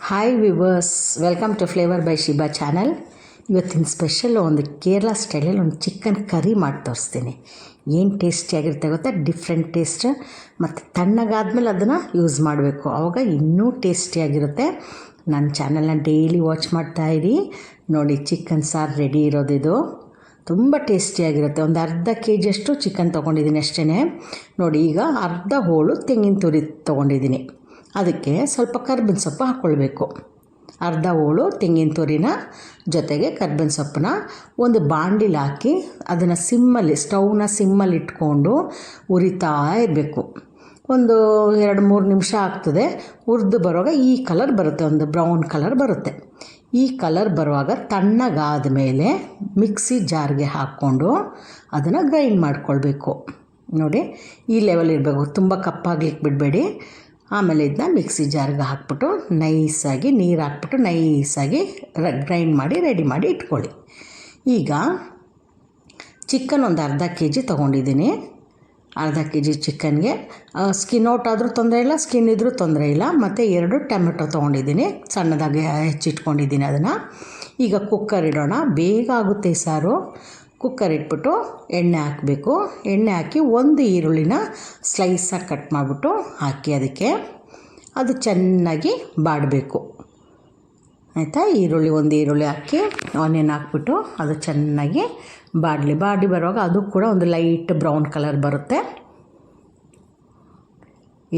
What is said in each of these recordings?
Hi viewers, welcome to flavour by Shiba channel. ಇವತ್ತಿನ special ಒಂದು ಕೇರಳ ಸ್ಟೈಲಲ್ಲಿ ಒಂದು ಚಿಕನ್ ಕರಿ ಮಾಡಿ ತೋರಿಸ್ತೀನಿ. ಏನು ಟೇಸ್ಟಿಯಾಗಿರುತ್ತೆ ಗೊತ್ತಾ? Different taste. ಮತ್ತು ತಣ್ಣಗಾದ್ಮೇಲೆ ಅದನ್ನು ಯೂಸ್ ಮಾಡಬೇಕು, ಆವಾಗ ಇನ್ನೂ ಟೇಸ್ಟಿಯಾಗಿರುತ್ತೆ. ನನ್ನ ಚಾನಲ್ನ ಡೈಲಿ ವಾಚ್ ಮಾಡ್ತಾಯಿರಿ. ನೋಡಿ, ಚಿಕನ್ ಸಾರು ರೆಡಿ ಇರೋದಿದು. ತುಂಬ ಟೇಸ್ಟಿಯಾಗಿರುತ್ತೆ. ಒಂದು ಅರ್ಧ ಕೆ.ಜಿಯಷ್ಟು ಚಿಕನ್ ತೊಗೊಂಡಿದ್ದೀನಿ ಅಷ್ಟೇ. ನೋಡಿ, ಈಗ ಅರ್ಧ ಹೋಳು ತೆಂಗಿನ ತುರಿ ತೊಗೊಂಡಿದ್ದೀನಿ. ಅದಕ್ಕೆ ಸ್ವಲ್ಪ ಕರ್ಬೇವಿನ ಸೊಪ್ಪು ಹಾಕ್ಕೊಳ್ಬೇಕು. ಅರ್ಧ ಹೋಳು ತೆಂಗಿನ ತುರಿನ ಜೊತೆಗೆ ಕರ್ಬೇವಿನ ಸೊಪ್ಪನ್ನ ಒಂದು ಬಾಣಲಿಲಿ ಹಾಕಿ ಅದನ್ನು ಸ್ಟವ್ನ ಸಿಮ್ಮಲ್ಲಿ ಇಟ್ಕೊಂಡು ಉರಿತಾ ಇರಬೇಕು. ಒಂದು 2-3 ನಿಮಿಷ ಆಗ್ತದೆ. ಹುರಿದು ಬರುವಾಗ ಈ ಕಲರ್ ಬರುತ್ತೆ, ಒಂದು ಬ್ರೌನ್ ಕಲರ್ ಬರುತ್ತೆ. ಈ ಕಲರ್ ಬರುವಾಗ ತಣ್ಣಗಾದ ಮೇಲೆ ಮಿಕ್ಸಿ ಜಾರ್ಗೆ ಹಾಕ್ಕೊಂಡು ಅದನ್ನು ಗ್ರೈಂಡ್ ಮಾಡ್ಕೊಳ್ಬೇಕು. ನೋಡಿ, ಈ ಲೆವೆಲ್ ಇರಬೇಕು, ತುಂಬ ಕಪ್ಪಾಗ್ಲಿಕ್ಕೆ ಬಿಡಬೇಡಿ. ಆಮೇಲೆ ಇದನ್ನ ಮಿಕ್ಸಿ ಜಾರ್ಗೆ ಹಾಕ್ಬಿಟ್ಟು ನೈಸಾಗಿ ನೀರು ಹಾಕ್ಬಿಟ್ಟು ನೈಸಾಗಿ ಗ್ರೈಂಡ್ ಮಾಡಿ ರೆಡಿ ಮಾಡಿ ಇಟ್ಕೊಳ್ಳಿ. ಈಗ ಚಿಕನ್ ಒಂದು ಅರ್ಧ ಕೆ.ಜಿ ತೊಗೊಂಡಿದ್ದೀನಿ. ಅರ್ಧ ಕೆ.ಜಿ ಚಿಕನ್ಗೆ ಸ್ಕಿನ್ ಔಟ್ ಆದರೂ ತೊಂದರೆ ಇಲ್ಲ, ಸ್ಕಿನ್ ಇದ್ದರೂ ತೊಂದರೆ ಇಲ್ಲ. ಮತ್ತು 2 ಟೊಮೆಟೊ ತೊಗೊಂಡಿದ್ದೀನಿ, ಸಣ್ಣದಾಗಿ ಹೆಚ್ಚಿಟ್ಕೊಂಡಿದ್ದೀನಿ. ಅದನ್ನು ಈಗ ಕುಕ್ಕರ್ ಇಡೋಣ, ಬೇಗ ಆಗುತ್ತೆ ಈ ಸಾರು. ಕುಕ್ಕರ್ ಇಟ್ಬಿಟ್ಟು ಎಣ್ಣೆ ಹಾಕಬೇಕು. ಎಣ್ಣೆ ಹಾಕಿ ಒಂದು ಈರುಳ್ಳಿನ ಸ್ಲೈಸಾಗಿ ಕಟ್ ಮಾಡಿಬಿಟ್ಟು ಹಾಕಿ ಅದಕ್ಕೆ ಅದು ಚೆನ್ನಾಗಿ ಬಾಡಬೇಕು. ಆಯಿತಾ? ಒಂದು ಈರುಳ್ಳಿ ಹಾಕಿ ಆನಿಯನ್ ಹಾಕ್ಬಿಟ್ಟು ಅದು ಚೆನ್ನಾಗಿ ಬಾಡಿ ಬರುವಾಗ ಅದು ಕೂಡ ಒಂದು ಲೈಟ್ ಬ್ರೌನ್ ಕಲರ್ ಬರುತ್ತೆ.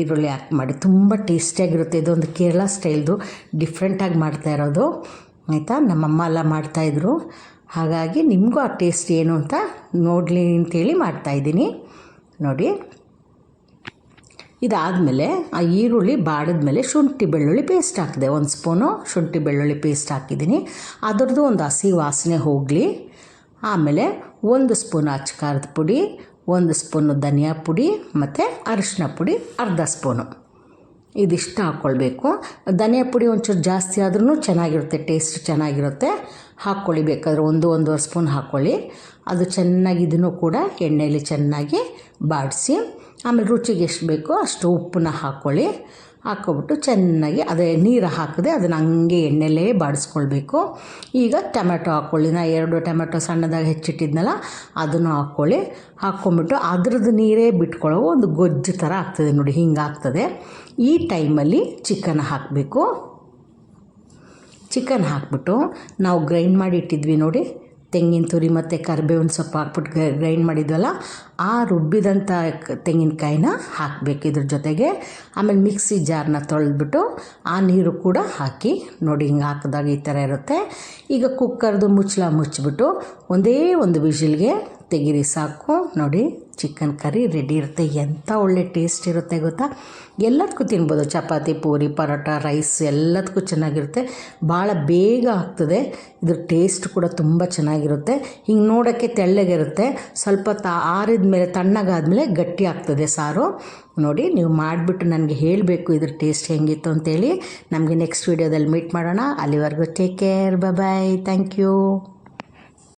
ಈರುಳ್ಳಿ ಹಾಕಿ ಮಾಡಿ ತುಂಬ ಟೇಸ್ಟಿಯಾಗಿರುತ್ತೆ. ಇದೊಂದು ಕೇರಳ ಸ್ಟೈಲ್ದು ಡಿಫ್ರೆಂಟಾಗಿ ಮಾಡ್ತಾ ಇರೋದು. ಆಯಿತಾ? ನಮ್ಮಮ್ಮ ಎಲ್ಲ ಮಾಡ್ತಾಯಿದ್ರು, ಹಾಗಾಗಿ ನಿಮಗೂ ಆ ಟೇಸ್ಟ್ ಏನು ಅಂತ ನೋಡಲಿ ಅಂತೇಳಿ ಮಾಡ್ತಾಯಿದ್ದೀನಿ. ನೋಡಿ, ಇದಾದಮೇಲೆ ಆ ಈರುಳ್ಳಿ ಬಾಡಿದ್ಮೇಲೆ ಶುಂಠಿ ಬೆಳ್ಳುಳ್ಳಿ ಪೇಸ್ಟ್ ಹಾಕಿದೆ. 1 ಸ್ಪೂನು ಶುಂಠಿ ಬೆಳ್ಳುಳ್ಳಿ ಪೇಸ್ಟ್ ಹಾಕಿದ್ದೀನಿ. ಅದರದ್ದು ಒಂದು ಹಸಿ ವಾಸನೆ ಹೋಗಲಿ. ಆಮೇಲೆ 1 ಸ್ಪೂನ್ ಅಚ್ಚ ಖಾರದ ಪುಡಿ, 1 ಸ್ಪೂನು ಧನಿಯಾ ಪುಡಿ ಮತ್ತು ಅರಿಶಿನ ಪುಡಿ ಅರ್ಧ ಸ್ಪೂನು, ಇದಿಷ್ಟು ಹಾಕ್ಕೊಳ್ಬೇಕು. ಧನಿಯಾ ಪುಡಿ ಒಂಚೂರು ಜಾಸ್ತಿ ಆದ್ರೂ ಚೆನ್ನಾಗಿರುತ್ತೆ, ಟೇಸ್ಟ್ ಚೆನ್ನಾಗಿರುತ್ತೆ. ಹಾಕ್ಕೊಳ್ಳಿ, ಬೇಕಾದ್ರೆ 1-1.5 ಸ್ಪೂನ್ ಹಾಕ್ಕೊಳ್ಳಿ. ಅದು ಚೆನ್ನಾಗಿ ಇದನ್ನು ಕೂಡ ಎಣ್ಣೆಯಲ್ಲಿ ಚೆನ್ನಾಗಿ ಬಾಡಿಸಿ ಆಮೇಲೆ ರುಚಿಗೆ ಎಷ್ಟು ಬೇಕೋ ಅಷ್ಟು ಉಪ್ಪನ್ನ ಹಾಕ್ಕೊಳ್ಳಿ. ಹಾಕ್ಕೊಬಿಟ್ಟು ಚೆನ್ನಾಗಿ ಅದೇ ನೀರು ಹಾಕಿದೆ ಅದನ್ನು ಹಂಗೆ ಎಣ್ಣೆಲೇ ಬಾಡಿಸ್ಕೊಳ್ಬೇಕು. ಈಗ ಟೊಮೆಟೊ ಹಾಕ್ಕೊಳ್ಳಿ. ನಾ 2 ಟೊಮೆಟೊ ಸಣ್ಣದಾಗಿ ಹೆಚ್ಚಿಟ್ಟಿದ್ನಲ್ಲ ಅದನ್ನು ಹಾಕ್ಕೊಳ್ಳಿ. ಹಾಕ್ಕೊಂಬಿಟ್ಟು ಅದ್ರದ್ದು ನೀರೇ ಬಿಟ್ಕೊಳ್ಳೋ ಒಂದು ಗೊಜ್ಜು ಥರ ಆಗ್ತದೆ. ನೋಡಿ, ಹಿಂಗೆ ಆಗ್ತದೆ. ಈ ಟೈಮಲ್ಲಿ ಚಿಕನ್ ಹಾಕಬೇಕು. ಚಿಕನ್ ಹಾಕ್ಬಿಟ್ಟು ನಾವು ಗ್ರೈಂಡ್ ಮಾಡಿ ಇಟ್ಟಿದ್ವಿ ನೋಡಿ, ತೆಂಗಿನ ತುರಿ ಮತ್ತು ಕರಿಬೇವಿನ ಸೊಪ್ಪು ಹಾಕ್ಬಿಟ್ಟು ಗ್ರೈಂಡ್ ಮಾಡಿದ್ವಲ್ಲ, ಆ ರುಬ್ಬಿದಂಥ ತೆಂಗಿನಕಾಯಿನ ಹಾಕಬೇಕು ಇದ್ರ ಜೊತೆಗೆ. ಆಮೇಲೆ ಮಿಕ್ಸಿ ಜಾರನ್ನ ತೊಳೆದ್ಬಿಟ್ಟು ಆ ನೀರು ಕೂಡ ಹಾಕಿ ನೋಡಿ, ಹಿಂಗೆ ಹಾಕಿದಾಗ ಈ ಥರ ಇರುತ್ತೆ. ಈಗ ಕುಕ್ಕರ್ದು ಮುಚ್ಚಿಬಿಟ್ಟು ಒಂದೇ ಒಂದು ವಿಷಿಲ್ಗೆ ತೆಗೀರಿ, ಸಾಕು. ನೋಡಿ, ಚಿಕನ್ ಕರಿ ರೆಡಿ ಇರುತ್ತೆ. ಎಂಥ ಒಳ್ಳೆ ಟೇಸ್ಟ್ ಇರುತ್ತೆ ಗೊತ್ತಾ? ಎಲ್ಲದಕ್ಕೂ ತಿನ್ಬೋದು, ಚಪಾತಿ, ಪೂರಿ, ಪರೋಟ, ರೈಸ್ ಎಲ್ಲದಕ್ಕೂ ಚೆನ್ನಾಗಿರುತ್ತೆ. ಭಾಳ ಬೇಗ ಆಗ್ತದೆ. ಇದ್ರ ಟೇಸ್ಟ್ ಕೂಡ ತುಂಬ ಚೆನ್ನಾಗಿರುತ್ತೆ. ಹಿಂಗೆ ನೋಡೋಕ್ಕೆ ತೆಳ್ಳಗಿರುತ್ತೆ, ಸ್ವಲ್ಪ ಆರಿದ ಮೇಲೆ ತಣ್ಣಗಾದ್ಮೇಲೆ ಗಟ್ಟಿ ಆಗ್ತದೆ ಸಾರು. ನೋಡಿ, ನೀವು ಮಾಡಿಬಿಟ್ಟು ನನಗೆ ಹೇಳಬೇಕು ಇದ್ರ ಟೇಸ್ಟ್ ಹೆಂಗಿತ್ತು ಅಂತೇಳಿ. ನಮಗೆ ನೆಕ್ಸ್ಟ್ ವೀಡಿಯೋದಲ್ಲಿ ಮೀಟ್ ಮಾಡೋಣ. ಅಲ್ಲಿವರೆಗೂ take care, bye, thank you.